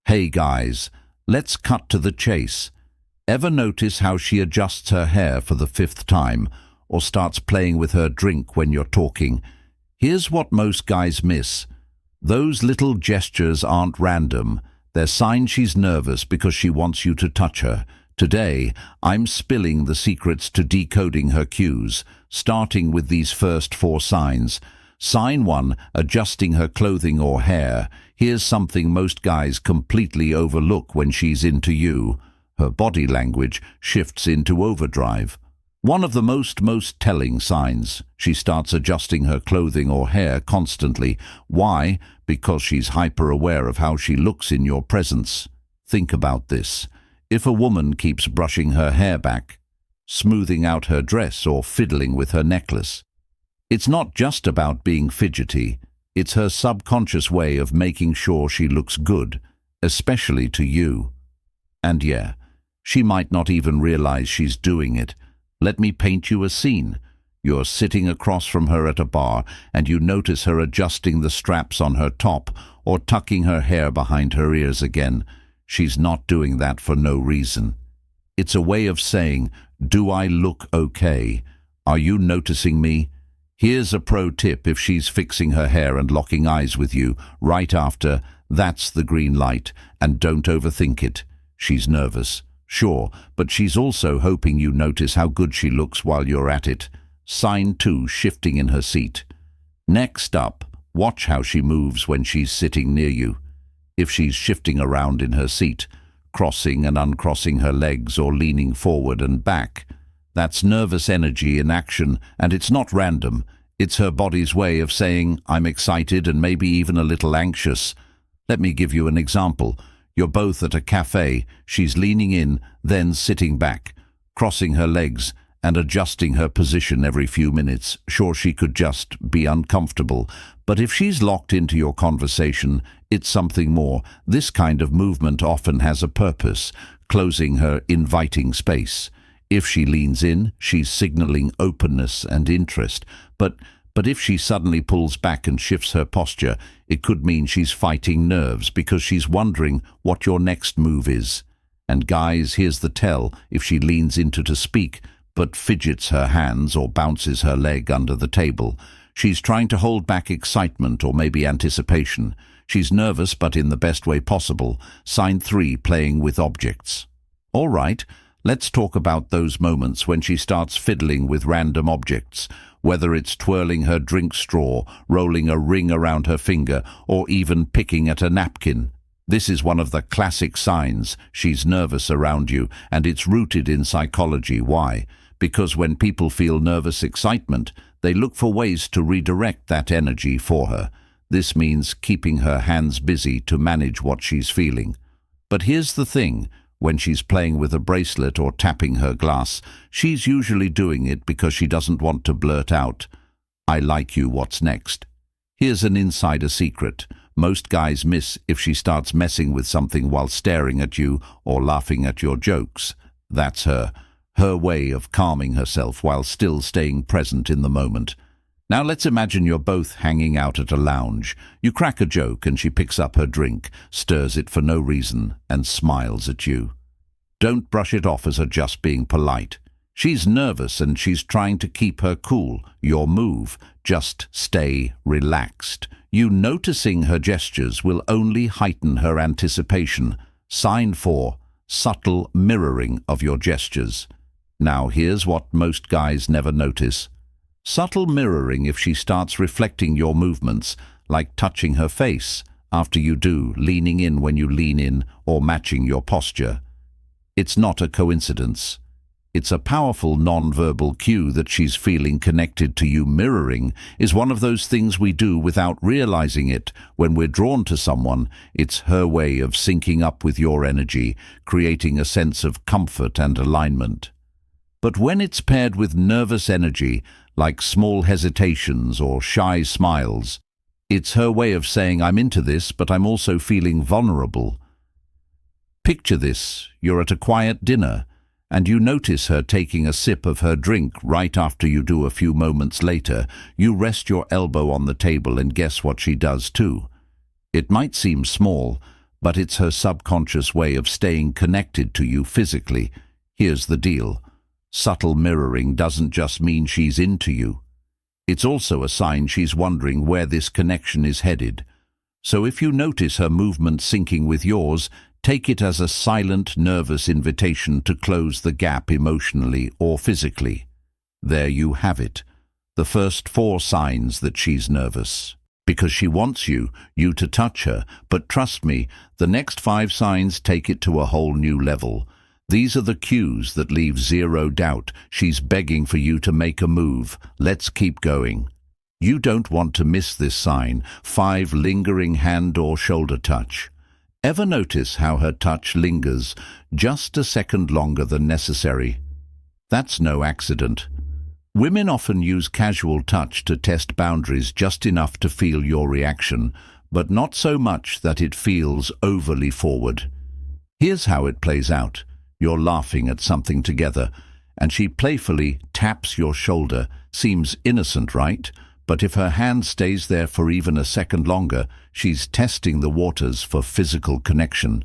Hey guys, let's cut to the chase. Ever notice how she adjusts her hair for the fifth time, or starts playing with her drink when you're talking? Here's what most guys miss. Those little gestures aren't random. They're signs she's nervous because she wants you to touch her. Today, I'm spilling the secrets to decoding her cues, starting with these first 4 signs. Sign 1, adjusting her clothing or hair. Here's something most guys completely overlook when she's into you. Her body language shifts into overdrive. One of the most telling signs. She starts adjusting her clothing or hair constantly. Why? Because she's hyper-aware of how she looks in your presence. Think about this. If a woman keeps brushing her hair back, smoothing out her dress, or fiddling with her necklace, it's not just about being fidgety. It's her subconscious way of making sure she looks good, especially to you. And yeah, she might not even realize she's doing it. Let me paint you a scene. You're sitting across from her at a bar, and you notice her adjusting the straps on her top or tucking her hair behind her ears again. She's not doing that for no reason. It's a way of saying, "Do I look okay? Are you noticing me?" Here's a pro tip: if she's fixing her hair and locking eyes with you right after, that's the green light, and don't overthink it. She's nervous, sure, but she's also hoping you notice how good she looks while you're at it. Sign 2, shifting in her seat. Next up, watch how she moves when she's sitting near you. If she's shifting around in her seat, crossing and uncrossing her legs or leaning forward and back, that's nervous energy in action, and it's not random. It's her body's way of saying, "I'm excited and maybe even a little anxious." Let me give you an example. You're both at a cafe. She's leaning in, then sitting back, crossing her legs and adjusting her position every few minutes. Sure, she could just be uncomfortable, but if she's locked into your conversation, it's something more. This kind of movement often has a purpose, closing her inviting space. If she leans in, she's signaling openness and interest. But if she suddenly pulls back and shifts her posture, it could mean she's fighting nerves because she's wondering what your next move is. And guys, here's the tell: if she leans into to speak, but fidgets her hands or bounces her leg under the table, she's trying to hold back excitement or maybe anticipation. She's nervous, but in the best way possible. Sign 3, playing with objects. All right, let's talk about those moments when she starts fiddling with random objects, whether it's twirling her drink straw, rolling a ring around her finger, or even picking at a napkin. This is one of the classic signs she's nervous around you, and it's rooted in psychology. Why? Because when people feel nervous excitement, they look for ways to redirect that energy for her. This means keeping her hands busy to manage what she's feeling. But here's the thing: when she's playing with a bracelet or tapping her glass, she's usually doing it because she doesn't want to blurt out, "I like you, what's next?" Here's an insider secret. Most guys miss if she starts messing with something while staring at you or laughing at your jokes. That's her way of calming herself while still staying present in the moment. Now let's imagine you're both hanging out at a lounge. You crack a joke and she picks up her drink, stirs it for no reason, and smiles at you. Don't brush it off as her just being polite. She's nervous and she's trying to keep her cool. Your move: just stay relaxed. You noticing her gestures will only heighten her anticipation. Sign 4, subtle mirroring of your gestures. Now here's what most guys never notice. Subtle mirroring: if she starts reflecting your movements, like touching her face after you do, leaning in when you lean in, or matching your posture. It's not a coincidence. It's a powerful non-verbal cue that she's feeling connected to you. Mirroring is one of those things we do without realizing it. When we're drawn to someone, it's her way of syncing up with your energy, creating a sense of comfort and alignment. But when it's paired with nervous energy, like small hesitations or shy smiles, it's her way of saying, "I'm into this, but I'm also feeling vulnerable." Picture this: you're at a quiet dinner, and you notice her taking a sip of her drink right after you do. A few moments later, you rest your elbow on the table and guess what she does too. It might seem small, but it's her subconscious way of staying connected to you physically. Here's the deal. Subtle mirroring doesn't just mean she's into you. It's also a sign she's wondering where this connection is headed. So if you notice her movement syncing with yours, take it as a silent, nervous invitation to close the gap emotionally or physically. There you have it. The first 4 signs that she's nervous. Because she wants you to touch her, but trust me, the next 5 signs take it to a whole new level. These are the cues that leave zero doubt she's begging for you to make a move. Let's keep going. You don't want to miss this sign. 5 lingering hand or shoulder touch. Ever notice how her touch lingers just a second longer than necessary? That's no accident. Women often use casual touch to test boundaries just enough to feel your reaction, but not so much that it feels overly forward. Here's how it plays out. You're laughing at something together, and she playfully taps your shoulder. Seems innocent, right? But if her hand stays there for even a second longer, she's testing the waters for physical connection.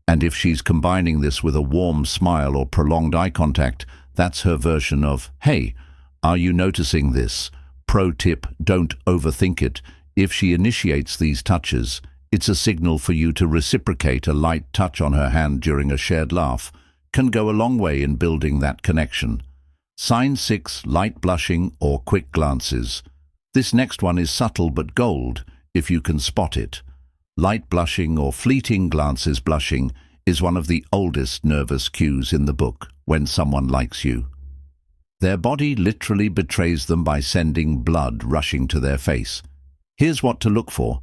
And if she's combining this with a warm smile or prolonged eye contact, that's her version of, "Hey, are you noticing this?" Pro tip, don't overthink it. If she initiates these touches, it's a signal for you to reciprocate. A light touch on her hand during a shared laugh can go a long way in building that connection. Sign 6, light blushing or quick glances. This next one is subtle but gold, if you can spot it. Light blushing or fleeting glances. Blushing is one of the oldest nervous cues in the book when someone likes you. Their body literally betrays them by sending blood rushing to their face. Here's what to look for.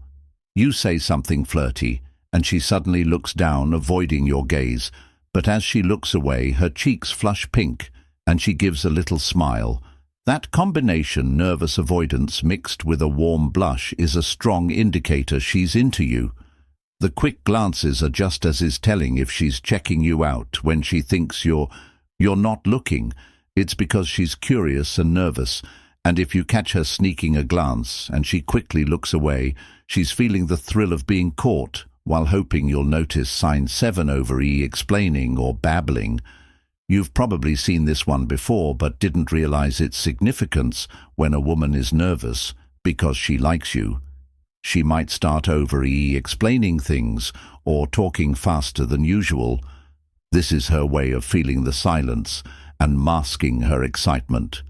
You say something flirty, and she suddenly looks down, avoiding your gaze. But as she looks away, her cheeks flush pink, and she gives a little smile. That combination, nervous avoidance mixed with a warm blush, is a strong indicator she's into you. The quick glances are just as telling. If she's checking you out when she thinks you're not looking, it's because she's curious and nervous. And if you catch her sneaking a glance and she quickly looks away, she's feeling the thrill of being caught, while hoping you'll notice. Sign 7, over explaining or babbling. You've probably seen this one before but didn't realize its significance. When a woman is nervous because she likes you, she might start over explaining things or talking faster than usual. This is her way of feeling the silence and masking her excitement.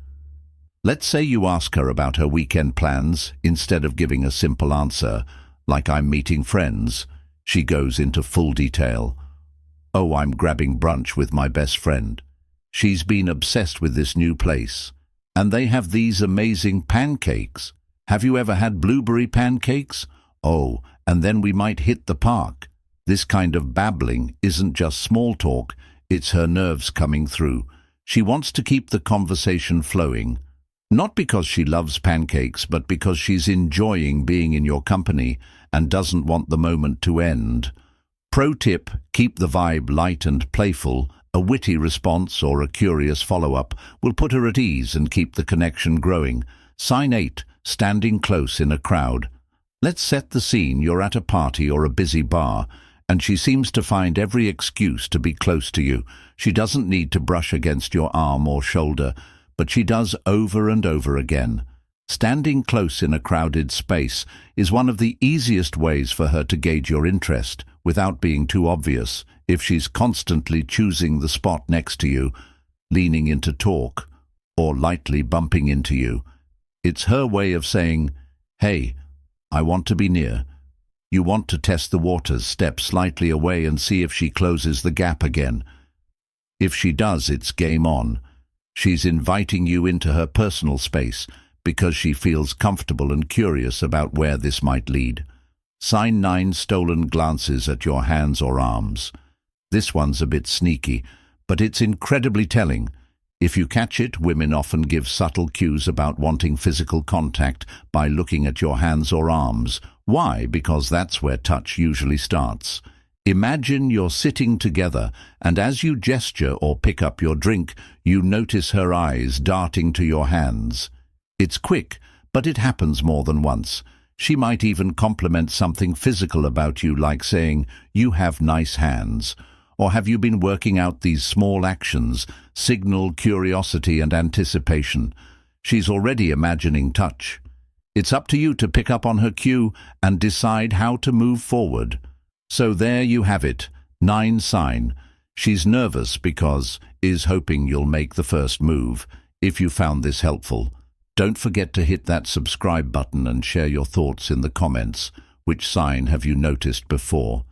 Let's say you ask her about her weekend plans. Instead of giving a simple answer, like "I'm meeting friends," she goes into full detail. "Oh, I'm grabbing brunch with my best friend. She's been obsessed with this new place. And they have these amazing pancakes. Have you ever had blueberry pancakes? Oh, and then we might hit the park." This kind of babbling isn't just small talk, it's her nerves coming through. She wants to keep the conversation flowing. Not because she loves pancakes, but because she's enjoying being in your company and doesn't want the moment to end. Pro tip, keep the vibe light and playful. A witty response or a curious follow-up will put her at ease and keep the connection growing. Sign 8, standing close in a crowd. Let's set the scene. You're at a party or a busy bar, and she seems to find every excuse to be close to you. She doesn't need to brush against your arm or shoulder, but she does over and over again. Standing close in a crowded space is one of the easiest ways for her to gauge your interest without being too obvious. If she's constantly choosing the spot next to you, leaning into talk, or lightly bumping into you, it's her way of saying, "Hey, I want to be near." You want to test the waters. Step slightly away and see if she closes the gap again. If she does, it's game on. She's inviting you into her personal space because she feels comfortable and curious about where this might lead. Sign 9, stolen glances at your hands or arms. This one's a bit sneaky, but it's incredibly telling. If you catch it, women often give subtle cues about wanting physical contact by looking at your hands or arms. Why? Because that's where touch usually starts. Imagine you're sitting together, and as you gesture or pick up your drink, you notice her eyes darting to your hands. It's quick, but it happens more than once. She might even compliment something physical about you, like saying, "You have nice hands," or "Have you been working out?" These small actions signal curiosity and anticipation. She's already imagining touch. It's up to you to pick up on her cue and decide how to move forward. So there you have it, 9 sign. She's nervous because is hoping you'll make the first move. If you found this helpful, don't forget to hit that subscribe button and share your thoughts in the comments. Which sign have you noticed before?